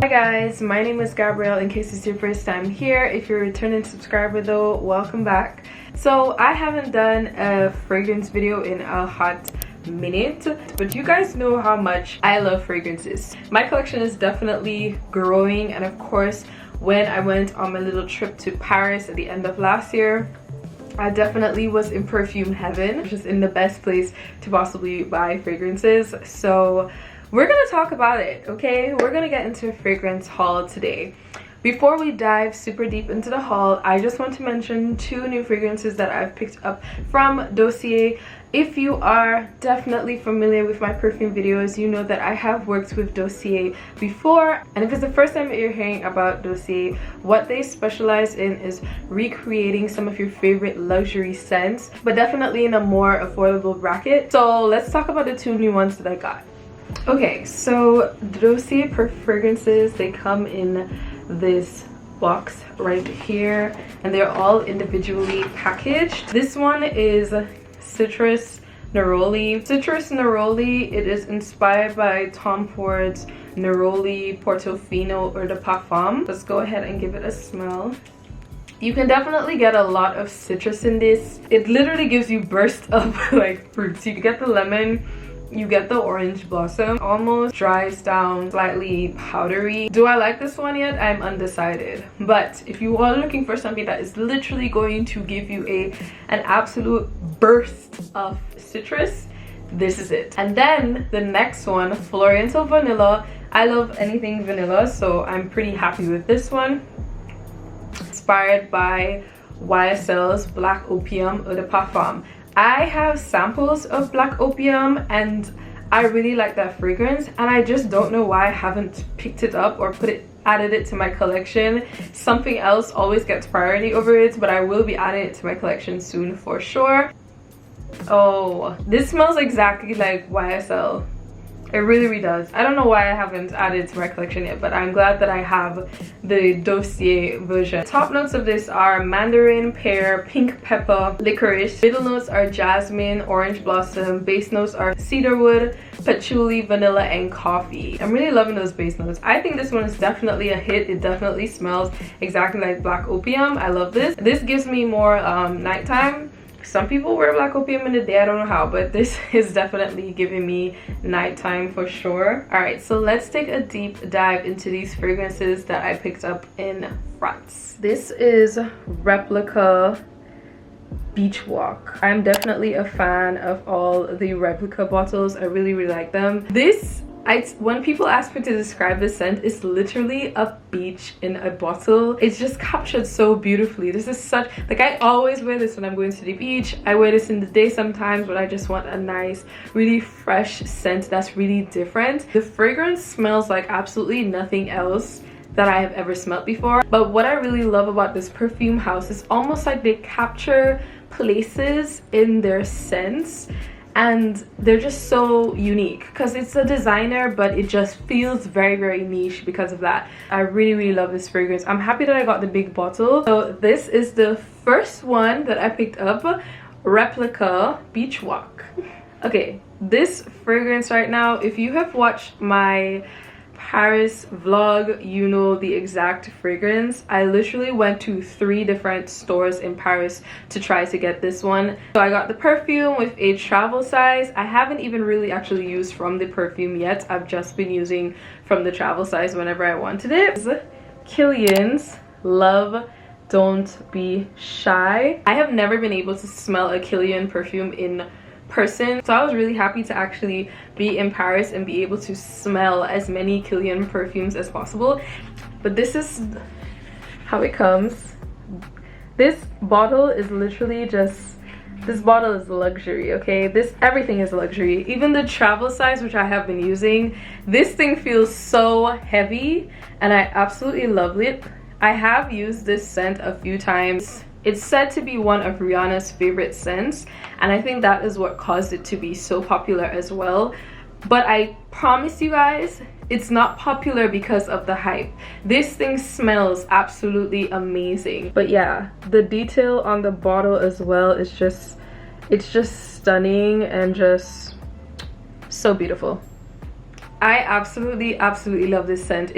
Hi guys, my name is Gabrielle in case it's your first time here. If you're a returning subscriber though, welcome back. So I haven't done a fragrance video in a hot minute, but you guys know how much I love fragrances. My collection is definitely growing, and of course when I went on my little trip to Paris at the end of last year, I definitely was in perfume heaven, just in the best place to possibly buy fragrances. So we're gonna talk about it, okay? We're gonna get into a fragrance haul today. Before we dive super deep into the haul, I just want to mention two new fragrances that I've picked up from Dossier. If you are definitely familiar with my perfume videos, you know that I have worked with Dossier before. And if it's the first time that you're hearing about Dossier, what they specialize in is recreating some of your favorite luxury scents, but definitely in a more affordable bracket. So let's talk about the two new ones that I got. Okay, so Dossier fragrances, they come in this box right here, and they're all individually packaged. This one is Citrus Neroli. Citrus Neroli, it is inspired by Tom Ford's Neroli Portofino Eau de Parfum. Let's go ahead and give it a smell. You can definitely get a lot of citrus in this. It literally gives you bursts of like fruits. You get the lemon, you get the orange blossom, almost dries down, slightly powdery. Do I like this one yet? I'm undecided. But if you are looking for something that is literally going to give you an absolute burst of citrus, this is it. And then the next one, Floriental Vanilla. I love anything vanilla, so I'm pretty happy with this one. Inspired by YSL's Black Opium Eau de Parfum. I have samples of Black Opium and I really like that fragrance, and I just don't know why I haven't picked it up or added it to my collection. Something else always gets priority over it, but I will be adding it to my collection soon for sure. Oh, this smells exactly like YSL. It really does. I don't know why I haven't added it to my collection yet, but I'm glad that I have the Dossier version. Top notes of this are mandarin, pear, pink pepper, licorice. Middle notes are jasmine, orange blossom. Base notes are cedarwood, patchouli, vanilla, and coffee. I'm really loving those base notes. I think this one is definitely a hit. It definitely smells exactly like Black Opium. I love this. This gives me more nighttime. Some people wear Black Opium in the day, I don't know how, but this is definitely giving me nighttime for sure. All right, so let's take a deep dive into these fragrances that I picked up in France. This is Replica Beach Walk. I'm definitely a fan of all the Replica bottles. I really like them. When people ask me to describe this scent, it's literally a beach in a bottle. It's just captured so beautifully. This is such, like, I always wear this when I'm going to the beach. I wear this in the day sometimes, but I just want a nice, really fresh scent that's really different. The fragrance smells like absolutely nothing else that I have ever smelled before. But what I really love about this perfume house is almost like they capture places in their scents, and they're just so unique because it's a designer, but it just feels very niche because of that. I really love this fragrance. I'm happy that I got the big bottle. So this is the first one that I picked up, Replica Beach Walk. Okay, this fragrance right now, if you have watched my Paris vlog, you know the exact fragrance. I literally went to 3 different stores in Paris to try to get this one. So I got the perfume with a travel size. I haven't even really actually used from the perfume yet. I've just been using from the travel size whenever I wanted it. Kilian's Love Don't Be Shy. I have never been able to smell a Kilian perfume in person, so I was really happy to actually be in Paris and be able to smell as many Kilian perfumes as possible. But this is how it comes. This bottle is literally just, this bottle is luxury, okay? Everything is luxury. Even the travel size, which I have been using, this thing feels so heavy and I absolutely love it. I have used this scent a few times. It's said to be one of Rihanna's favorite scents, and I think that is what caused it to be so popular as well. But I promise you guys, it's not popular because of the hype. This thing smells absolutely amazing. But yeah, the detail on the bottle as well is just, it's just stunning and just so beautiful. I absolutely love this scent.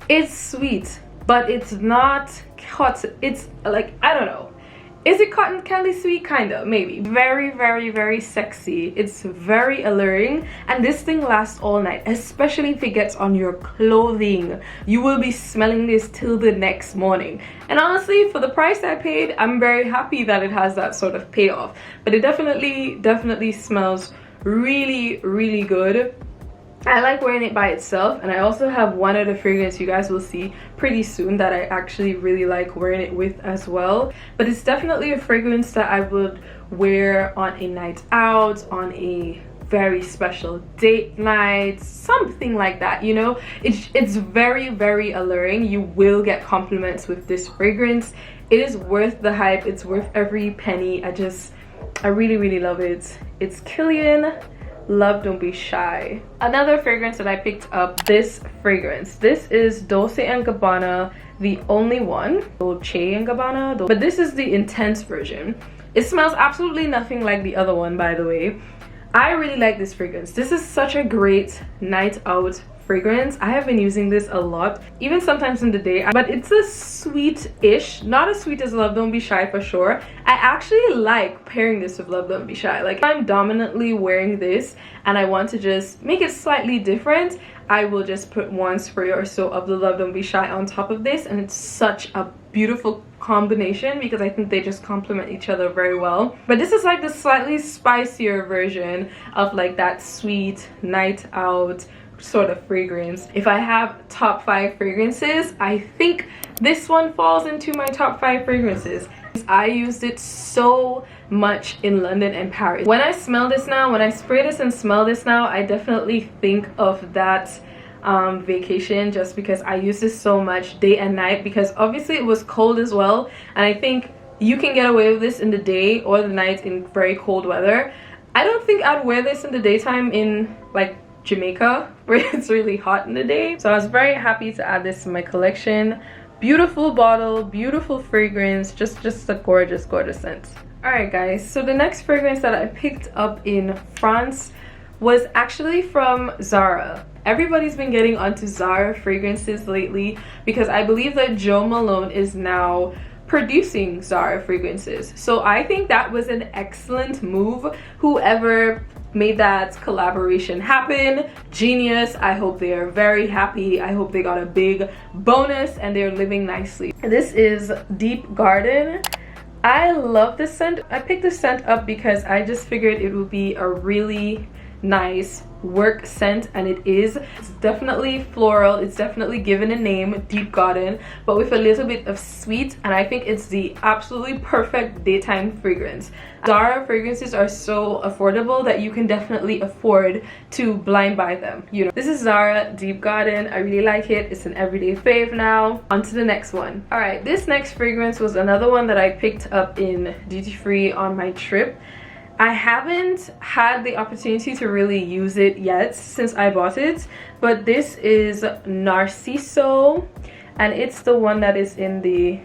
It's sweet, but it's not hot. It's like, I don't know, is it cotton candy sweet? Kind of, maybe. Very sexy. It's very alluring, and this thing lasts all night, especially if it gets on your clothing. You will be smelling this till the next morning, and honestly, for the price I paid, I'm very happy that it has that sort of payoff. But it definitely smells really good. I like wearing it by itself, and I also have one other fragrance you guys will see pretty soon that I actually really like wearing it with as well. But it's definitely a fragrance that I would wear on a night out, on a very special date night, something like that, you know. It's very alluring. You will get compliments with this fragrance. It is worth the hype. It's worth every penny. I really love it. It's Kilian. Love Don't Be Shy. Another fragrance that I picked up, this fragrance. This is Dolce and Gabbana, the only one. Dolce and Gabbana. But this is the intense version. It smells absolutely nothing like the other one, by the way. I really like this fragrance. This is such a great night out fragrance. I have been using this a lot, even sometimes in the day, but it's a sweet-ish, not as sweet as Love Don't Be Shy for sure. I actually like pairing this with Love Don't Be Shy. Like, if I'm dominantly wearing this and I want to just make it slightly different, I will just put one spray or so of the Love Don't Be Shy on top of this, and it's such a beautiful combination because I think they just complement each other very well. But this is like the slightly spicier version of like that sweet night out sort of fragrance. If I have top 5 fragrances, I think this one falls into my top 5 fragrances. I used it so much in London and Paris. When I smell this now, when I spray this and smell this now, I definitely think of that vacation, just because I used this so much day and night, because obviously it was cold as well, and I think you can get away with this in the day or the night in very cold weather. I don't think I'd wear this in the daytime in like Jamaica where it's really hot in the day. So I was very happy to add this to my collection. Beautiful bottle, beautiful fragrance, just a gorgeous scent. All right guys, so the next fragrance that I picked up in France was actually from Zara. Everybody's been getting onto Zara fragrances lately because I believe that Jo Malone is now producing Zara fragrances. So I think that was an excellent move. Whoever made that collaboration happen, genius. I hope they are very happy. I hope they got a big bonus and they're living nicely. This is Deep Garden. I love this scent. I picked this scent up because I just figured it would be a really nice work scent, and it is. It's definitely floral. It's definitely given a name, Deep Garden, but with a little bit of sweet, and I think it's the absolutely perfect daytime fragrance. Zara fragrances are so affordable that you can definitely afford to blind buy them, you know. This is Zara Deep Garden. I really like it. It's an everyday fave now. On to the next one. All right, this next fragrance was another one that I picked up in duty free on my trip. I haven't had the opportunity to really use it yet since I bought it, but this is Narciso, and it's the one that is in the,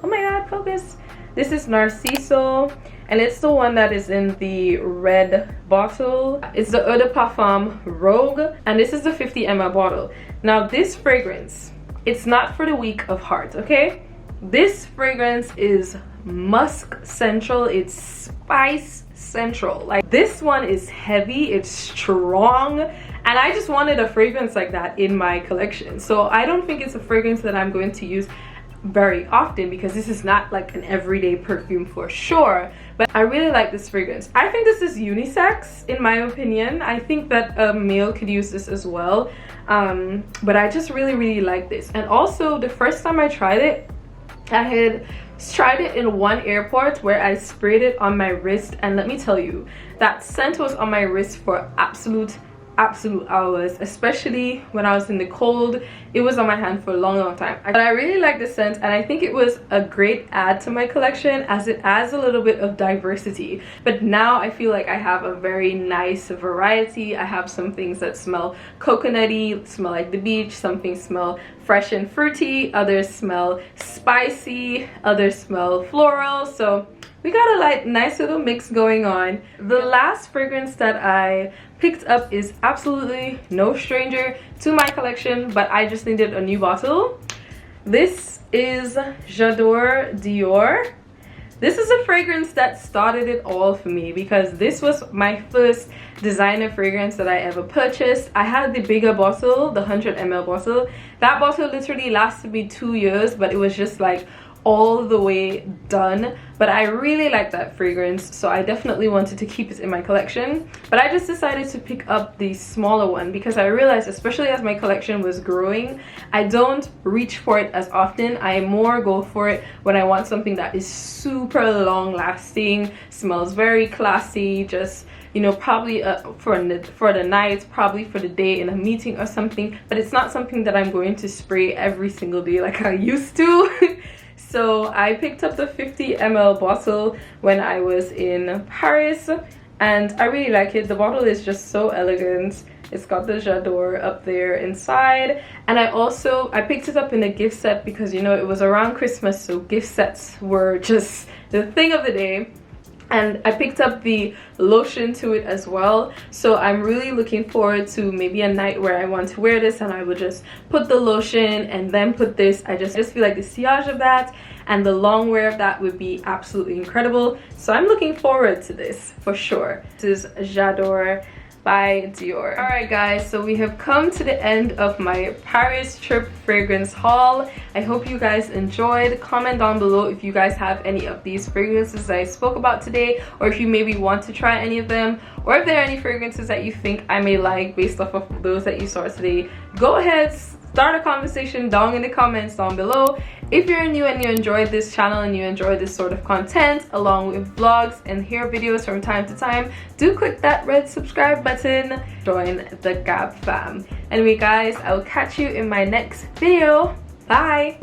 oh my god, focus. This is Narciso, and it's the one that is in the red bottle. It's the Eau de Parfum Rogue, and this is the 50 ml bottle. Now this fragrance, it's not for the weak of heart, okay? This fragrance is musk central. It's spice central. Like, this one is heavy, it's strong, and I just wanted a fragrance like that in my collection. So I don't think it's a fragrance that I'm going to use very often because this is not like an everyday perfume for sure, but I really like this fragrance. I think this is unisex in my opinion. I think that a male could use this as well, but I just really like this. And also, the first time I tried it, I had tried it in one airport where I sprayed it on my wrist, and let me tell you, that scent was on my wrist for absolute hours, especially when I was in the cold. It was on my hand for a long time. But I really like the scent, and I think it was a great add to my collection as it adds a little bit of diversity. But now I feel like I have a very nice variety. I have some things that smell coconutty, smell like the beach, some things smell fresh and fruity, others smell spicy, others smell floral. So we got a like nice little mix going on. The last fragrance that I picked up is absolutely no stranger to my collection, but I just needed a new bottle. This is J'adore Dior. This is a fragrance that started it all for me because this was my first designer fragrance that I ever purchased. I had the bigger bottle, the 100 ml bottle. That bottle literally lasted me 2 years, but it was just like all the way done. But I really like that fragrance, so I definitely wanted to keep it in my collection. But I just decided to pick up the smaller one because I realized, especially as my collection was growing, I don't reach for it as often. I more go for it when I want something that is super long lasting, smells very classy, just, you know, probably for the night, probably for the day in a meeting or something. But it's not something that I'm going to spray every single day like I used to. So I picked up the 50 ml bottle when I was in Paris, and I really like it. The bottle is just so elegant. It's got the J'adore up there inside, and I picked it up in a gift set because, you know, it was around Christmas, so gift sets were just the thing of the day. And I picked up the lotion to it as well, so I'm really looking forward to maybe a night where I want to wear this and I would just put the lotion and then put this. I just feel like the sillage of that and the long wear of that would be absolutely incredible, so I'm looking forward to this for sure. This is J'adore by Dior. Alright guys, so we have come to the end of my Paris trip fragrance haul. I hope you guys enjoyed. Comment down below if you guys have any of these fragrances I spoke about today, or if you maybe want to try any of them, or if there are any fragrances that you think I may like based off of those that you saw today. Go ahead, start a conversation down in the comments down below. If you're new and you enjoyed this channel and you enjoy this sort of content along with vlogs and hair videos from time to time, do click that red subscribe button. Join the Gab fam. Anyway guys, I will catch you in my next video. Bye.